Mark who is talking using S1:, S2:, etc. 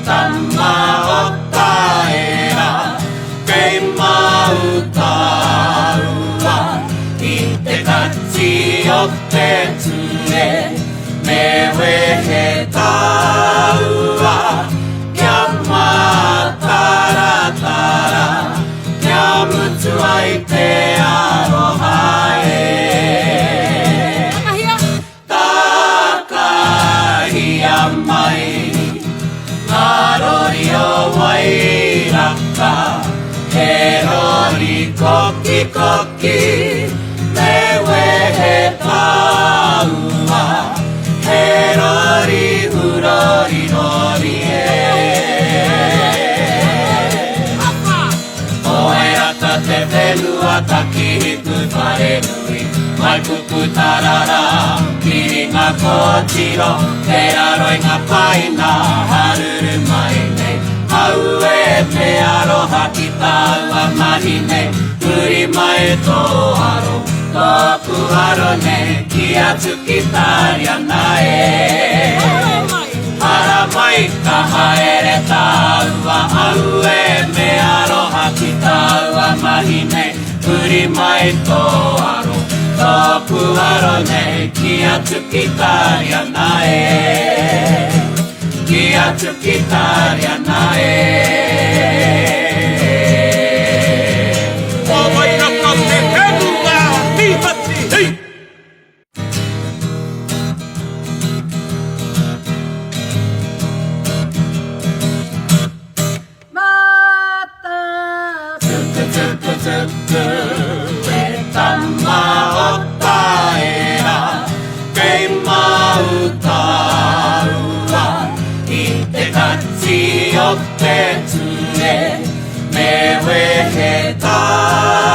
S1: Tamma ottaera, keimma utaua, itte katsiotte tsune, me wehetaua, kyamma taratara, kyamutsuaite arohae. Takahia mai, narori o wairaka, herori koki koki, me wehetaua, herori hurori rori e. Oeraka te whenua takihiku wharenui, Waipupu tarara, piringa kōchiro, te aroi ngā paina, haruru mai nei. Haue te aroha ki tāua mahi nei, uri mai tō aro, tōku aro nei, ki atu ki tāria nae. Hara mai ka haere tāua, haue me aroha ki tāua mahi nei, uri mai tō aro, tōku aro nei, ki atu ki tāria nae. Ki atu ki tāria nae. Wairaka te whenua, tīpati, hei!
S2: Mata!
S1: Tuku tuku tuku, e tamma ottaera, keimma utaua, itte katsiotte tsune, me wehetaua.